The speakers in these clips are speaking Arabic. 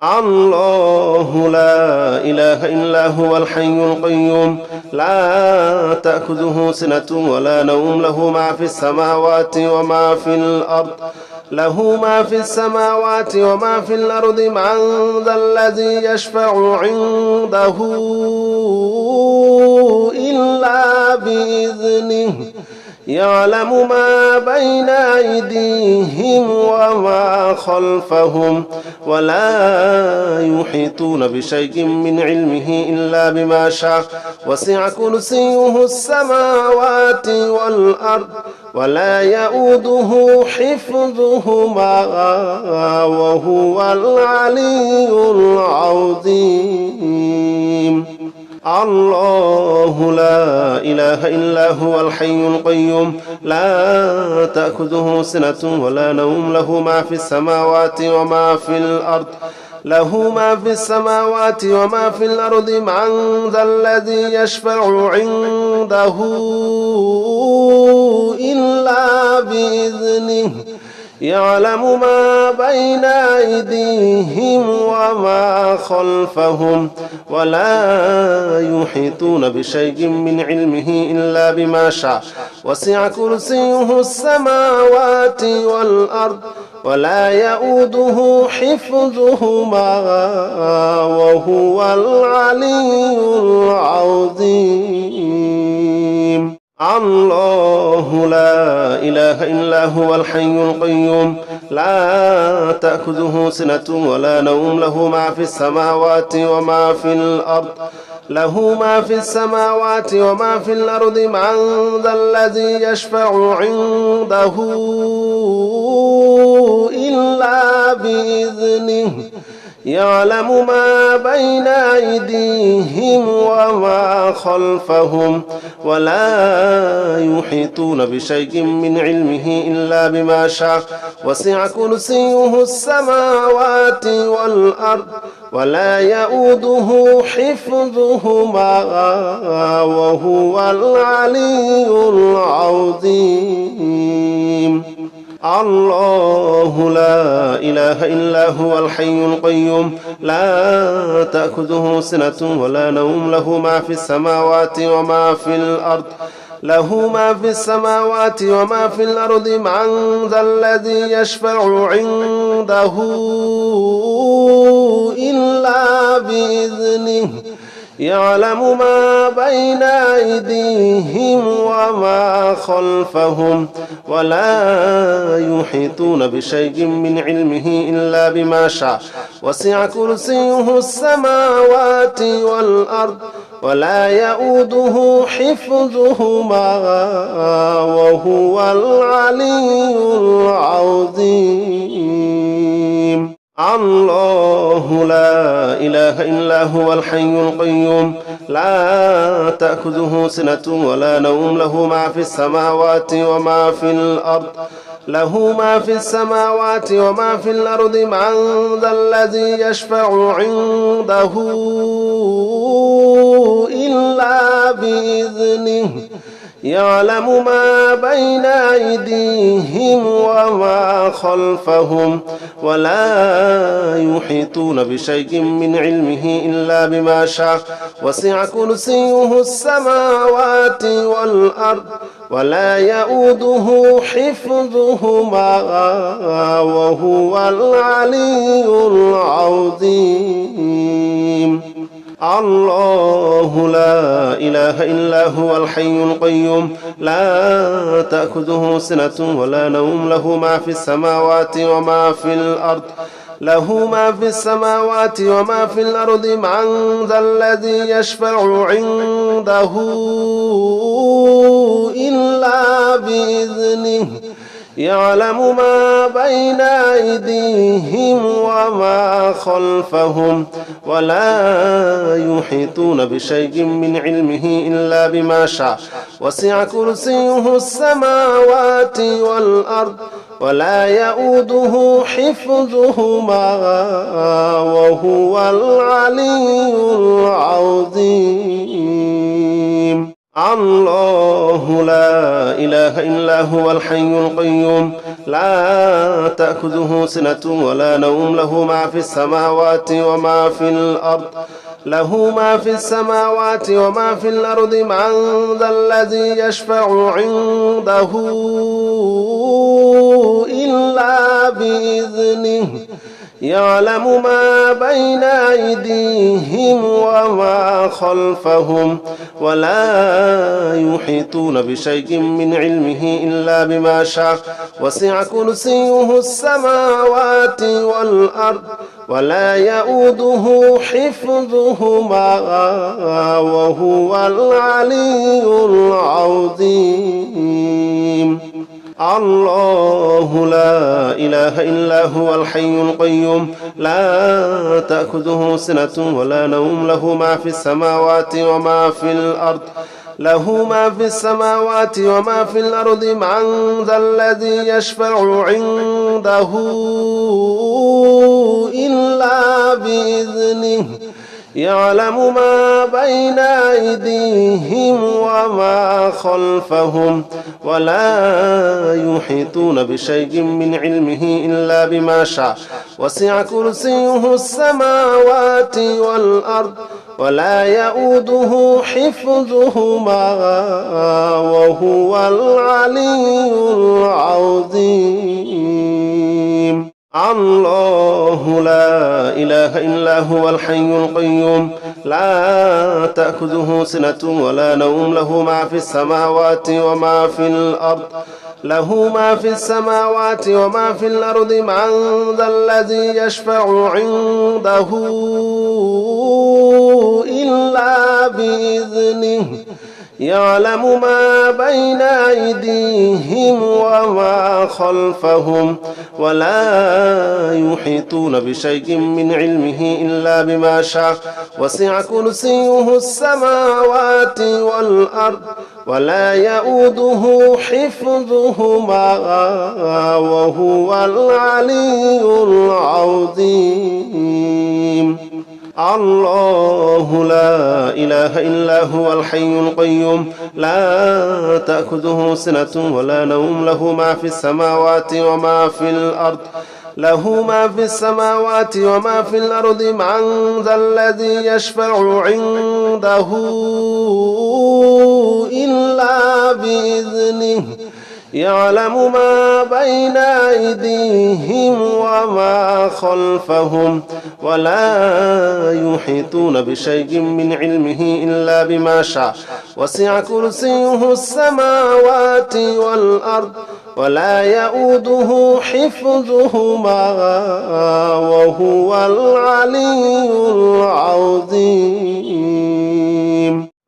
الله لا إله إلا هو الحي القيوم لا تأخذه سنة ولا نوم له ما في السماوات وما في الأرض له ما في السماوات وما في الأرض من ذا الذي يشفع عنده إلا بإذنه يعلم ما بين أيديهم وما خلفهم ولا يحيطون بشيء من علمه إلا بما شاء وسع كرسيه السماوات والأرض ولا يؤوده حفظهما وهو العلي العظيم. الله لا إله إلا هو الحي القيوم لا تأخذه سنة ولا نوم له ما في السماوات وما في الأرض له ما في السماوات وما في الأرض من ذا الذي يشفع عنده إلا بإذنه يعلم ما بين أيديهم وما خلفهم ولا يحيطون بشيء من علمه إلا بما شاء وسع كرسيه السماوات والأرض ولا يؤوده حفظهما وهو العلي العظيم. الله لا إله إلا هو الحي القيوم لا تأخذه سنة ولا نوم له ما في السماوات وما في الأرض له ما في السماوات وما في الأرض من ذا الذي يشفع عنده إلا بإذنه يعلم ما بين أيديهم وما خلفهم ولا يحيطون بشيء من علمه إلا بما شاء وسع كرسيه السماوات والأرض ولا يؤوده حفظهما وهو العلي العظيم. الله لا إله إلا هو الحي القيوم لا تأخذه سنة ولا نوم له ما في السماوات وما في الأرض له ما في السماوات وما في الأرض من ذا الذي يشفع عنده إلا بإذنه يعلم ما بين أيديهم وما خلفهم ولا يحيطون بشيء من علمه إلا بما شاء وسع كرسيه السماوات والأرض ولا يؤوده حفظهما وهو العلي العظيم. الله لا إله إلا هو الحي القيوم لا تأخذه سنة ولا نوم له ما في السماوات وما في الأرض له ما في السماوات وما في الأرض من ذا الذي يشفع عنده إلا بإذنه يعلم ما بين أيديهم وما خلفهم ولا يحيطون بشيء من علمه إلا بما شاء وسع كرسيه السماوات والأرض ولا يؤوده حفظهما وهو العلي العظيم. الله لا إله إلا هو الحي القيوم لا تأخذه سنة ولا نوم له ما في السماوات وما في الأرض له ما في السماوات وما في الأرض من ذا الذي يشفع عنده إلا بإذنه يعلم ما بين أيديهم وما خلفهم ولا يحيطون بشيء من علمه إلا بما شاء وسع كرسيه السماوات والأرض ولا يؤوده حفظهما وهو العلي العظيم. الله لا إله إلا هو الحي القيوم لا تأخذه سنة ولا نوم له ما في السماوات وما في الأرض له ما في السماوات وما في الأرض من ذا الذي يشفع عنده إلا بإذنه يعلم ما بين أيديهم وما خلفهم ولا يحيطون بشيء من علمه إلا بما شاء وسع كرسيه السماوات والأرض ولا يؤوده حفظهما وهو العلي العظيم الله لا إله إلا هو الحي القيوم لا تأخذه سنة ولا نوم له ما في السماوات وما في الأرض له ما في السماوات وما في الأرض من ذا الذي يشفع عنده إلا بإذنه يعلم ما بين أيديهم وما خلفهم ولا يحيطون بشيء من علمه إلا بما شاء وسع كرسيه السماوات والأرض ولا يؤوده حفظهما وهو العلي العظيم الله لا إله إلا هو الحي القيوم لا تأخذه سنة ولا نوم له ما في السماوات وما في الأرض له ما في السماوات وما في الأرض من ذا الذي يشفع عنده إلا بإذنه يعلم ما بين أيديهم وما خلفهم ولا يحيطون بشيء من علمه إلا بما شاء وسع كرسيه السماوات والأرض ولا يؤوده حفظهما وهو العلي العظيم الله لا إله إلا هو الحي القيوم لا تأخذه سنة ولا نوم له ما في السماوات وما في الأرض له ما في السماوات وما في الأرض من ذا الذي يشفع عنده إلا بإذنه يعلم ما بين أيديهم وما خلفهم ولا يحيطون بشيء من علمه إلا بما شاء وسع كرسيه السماوات والأرض ولا يؤوده حفظهما وهو العلي العظيم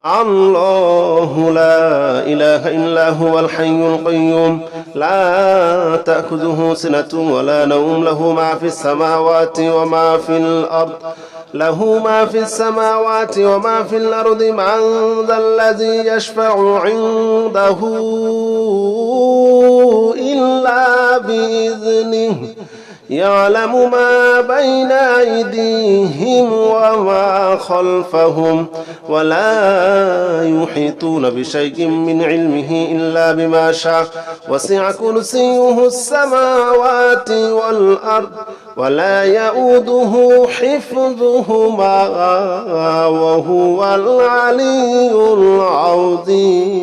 الله لا إله إلا هو الحي القيوم لا تأخذه سنة ولا نوم له ما في السماوات وما في الأرض له ما في السماوات وما في الأرض من ذا الذي يشفع عنده إلا بإذنه يعلم ما بين أيديهم وما خلفهم ولا يحيطون بشيء من علمه إلا بما شاء وسع كرسيه السماوات والأرض ولا يؤوده حفظهما وهو العلي العظيم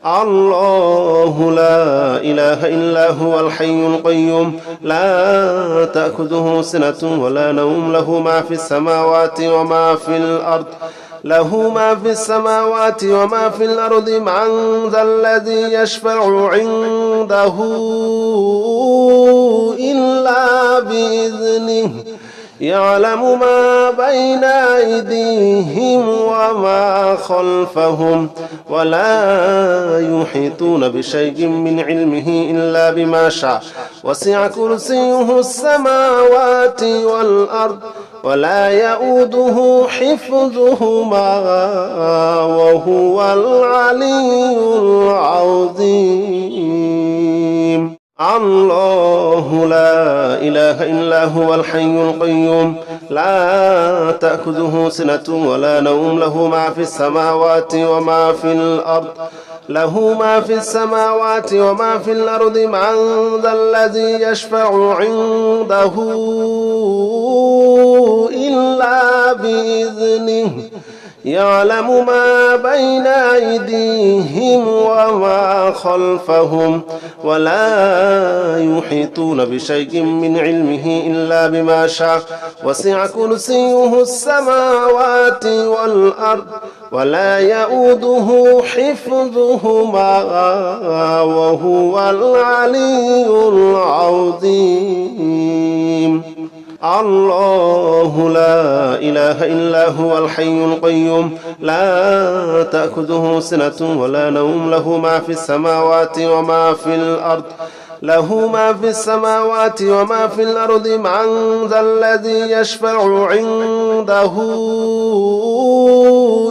الله لا إله إلا هو الحي القيوم لا تأخذه سنة ولا نوم له ما في السماوات وما في الأرض له ما في السماوات وما في الأرض من ذا الذي يشفع عنده إلا بإذنه يعلم ما بين أيديهم وما خلفهم ولا يحيطون بشيء من علمه إلا بما شاء وسع كرسيه السماوات والأرض ولا يؤوده حفظهما وهو العلي العظيم الله لا إله إلا هو الحي القيوم لا تأخذه سنة ولا نوم له ما في السماوات وما في الأرض له ما في السماوات وما في الأرض من ذا الذي يشفع عنده إلا بإذنه يعلم ما بين أيديهم وما خلفهم ولا يحيطون بشيء من علمه إلا بما شاء وسع كرسيه السماوات والأرض ولا يؤوده حفظهما وهو العلي العظيم الله لا إله إلا هو الحي القيوم لا تأخذه سنة ولا نوم له ما في السماوات وما في الأرض له ما في السماوات وما في الأرض من ذا الذي يشفع عنده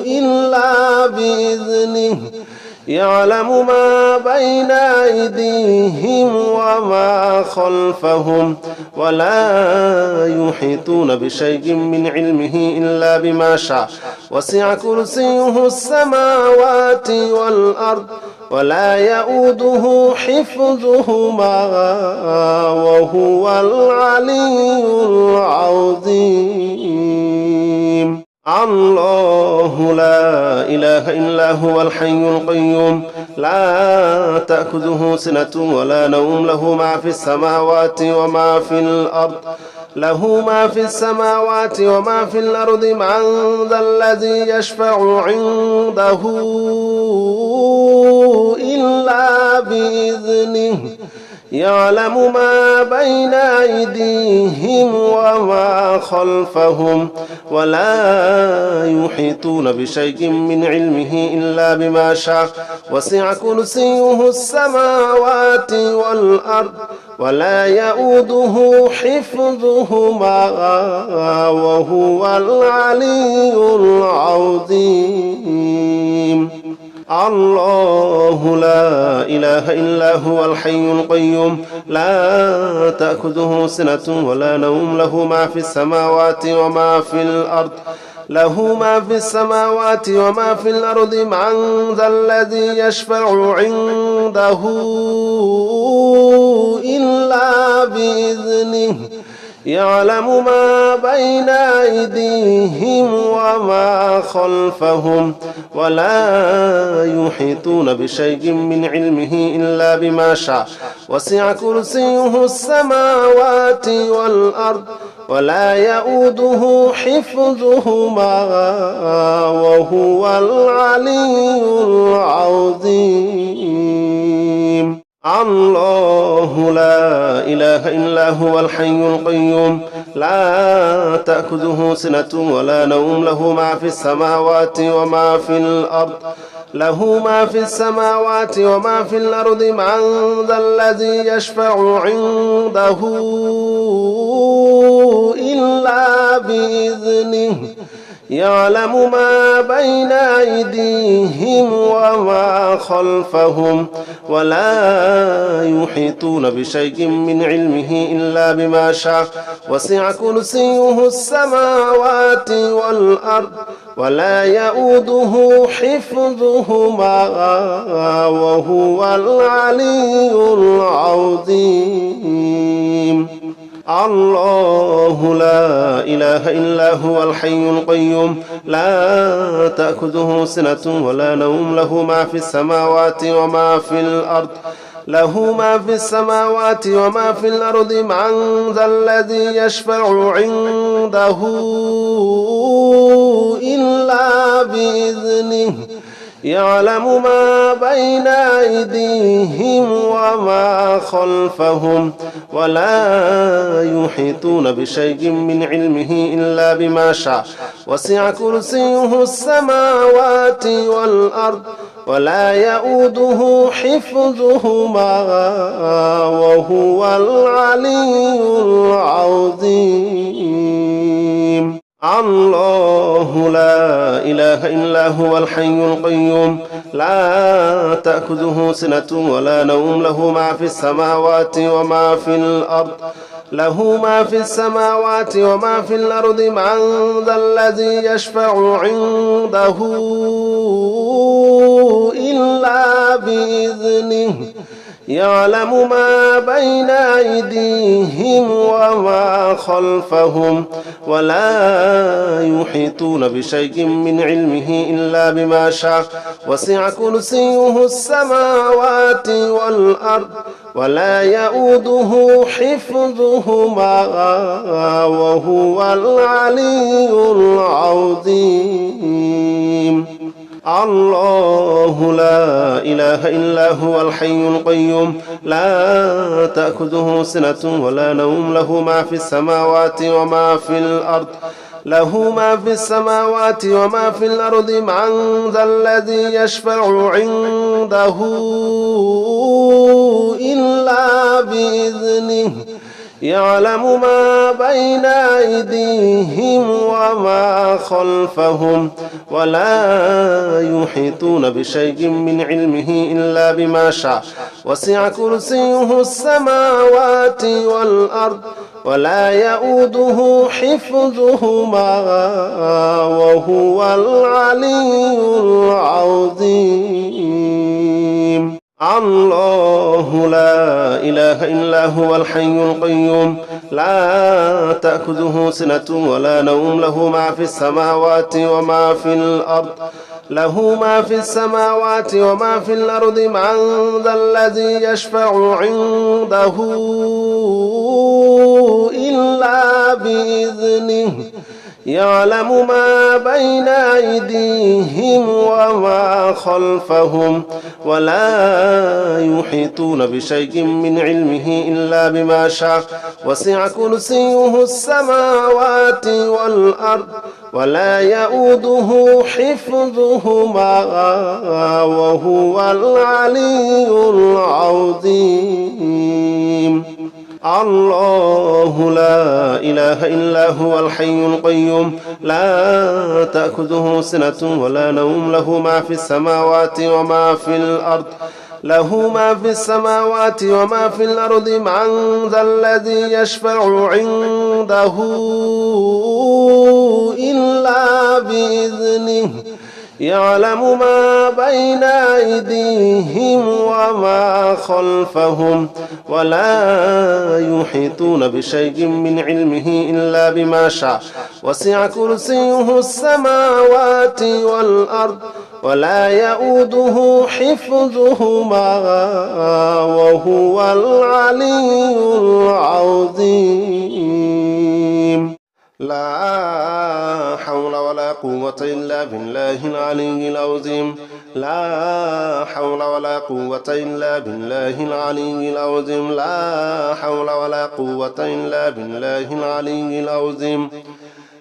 إلا بإذنه يعلم ما بين أيديهم وما خلفهم ولا يحيطون بشيء من علمه إلا بما شاء وسع كرسيه السماوات والأرض ولا يؤوده حفظهما وهو العلي العظيم الله لا إله إلا هو الحي القيوم لا تأخذه سنة ولا نوم له ما في السماوات وما في الأرض له ما في السماوات وما في الأرض من ذا الذي يشفع عنده إلا بإذنه يعلم ما بين أيديهم وما خلفهم ولا يحيطون بشيء من علمه إلا بما شاء وسع كرسيه السماوات والأرض ولا يؤوده حفظهما وهو العلي العظيم الله لا إله إلا هو الحي القيوم لا تأخذه سنة ولا نوم له ما في السماوات وما في الأرض له ما في السماوات وما في الأرض من ذا الذي يشفع عنده إلا بإذنه يعلم ما بين أيديهم وما خلفهم ولا يحيطون بشيء من علمه إلا بما شاء وسع كرسيه السماوات والأرض ولا يؤوده حفظهما وهو العلي العظيم الله لا إله إلا هو الحي القيوم لا تأخذه سنة ولا نوم له ما في السماوات وما في الأرض له ما في السماوات وما في الأرض من ذا الذي يشفع عنده إلا بإذنه يعلم ما بين أيديهم وما خلفهم ولا يحيطون بشيء من علمه إلا بما شاء وسع كرسيه السماوات والأرض ولا يؤوده حفظهما وهو العلي العظيم الله لا إله إلا هو الحي القيوم لا تأخذه سنة ولا نوم له ما في السماوات وما في الأرض له ما في السماوات وما في الأرض من ذا الذي يشفع عنده إلا بإذنه يعلم ما بين أيديهم وما خلفهم ولا يحيطون بشيء من علمه إلا بما شاء وسع كرسيه السماوات والأرض ولا يؤوده حفظهما وهو العلي العظيم الله لا إله إلا هو الحي القيوم لا تأخذه سنة ولا نوم له ما في السماوات وما في الأرض له ما في السماوات وما في الأرض من ذا الذي يشفع عنده إلا بإذنه يعلم ما بين أيديهم وما خلفهم ولا يحيطون بشيء من علمه إلا بما شاء وسع كرسيه السماوات والأرض ولا يؤوده حفظهما وهو العلي العظيم الله لا إله إلا هو الحي القيوم لا تأخذه سنة ولا نوم له ما في السماوات وما في الأرض له ما في السماوات وما في الأرض من ذا الذي يشفع عنده إلا بإذنه يعلم ما بين أيديهم وما خلفهم ولا يحيطون بشيء من علمه إلا بما شاء وسع كرسيه السماوات والأرض ولا يؤوده حفظهما وهو العلي العظيم الله لا إله إلا هو الحي القيوم لا تأخذه سنة ولا نوم له ما في السماوات وما في الأرض له ما في السماوات وما في الأرض من ذا الذي يشفع عنده إلا بإذنه يعلم ما بين أيديهم وما خلفهم ولا يحيطون بشيء من علمه إلا بما شاء وسع كرسيه السماوات والأرض ولا يؤوده حفظهما وهو العلي العظيم الله لا إله إلا هو الحي القيوم لا تأخذه سنة ولا نوم له ما في السماوات وما في الأرض له ما في السماوات وما في الأرض من ذا الذي يشفع عنده إلا بإذنه يعلم ما بين أيديهم وما خلفهم ولا يحيطون بشيء من علمه إلا بما شاء وسع كرسيه السماوات والأرض ولا يؤوده حفظهما وهو العلي العظيم لا حول ولا قوة إلا بالله العلي العظيم لا حول ولا قوة إلا بالله العلي العظيم لا حول ولا قوة إلا بالله العلي العظيم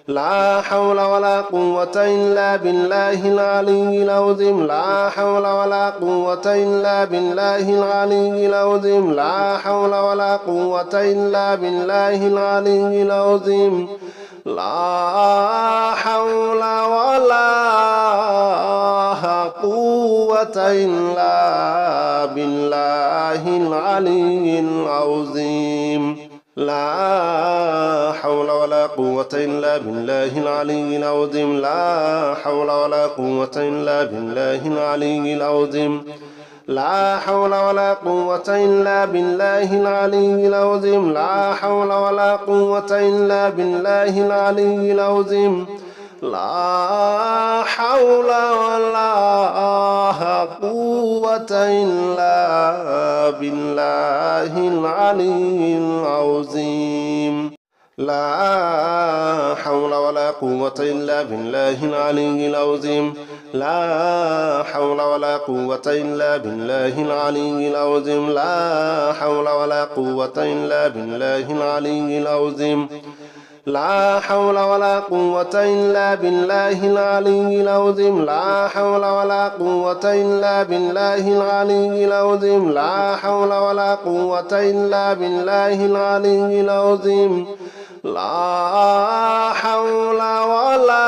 لا حول ولا قوة إلا بالله العلي العظيم لا حول ولا قوة إلا بالله العلي العظيم لا حول ولا قوة إلا بالله العلي العظيم لا حول ولا قوة إلا بالله العلي العظيم لا حول ولا قوة إلا بالله العلي العظيم لا حول ولا قوة إلا بالله العلي العظيم لا حول ولا قوة إلا بالله العلي العظيم لا حول ولا قوة إلا بالله العلي العظيم لا حول ولا قوة إلا بالله العلي العظيم لا حول ولا قوة إلا بالله العلي العظيم لا حول ولا قوة إلا بالله العلي العظيم لا حول ولا قوة إلا بالله العلي العظيم لا حول ولا قوة إلا بالله العلي العظيم لا حول ولا قوة إلا بالله العلي العظيم لا حول ولا قوة إلا بالله العلي العظيم لا حول ولا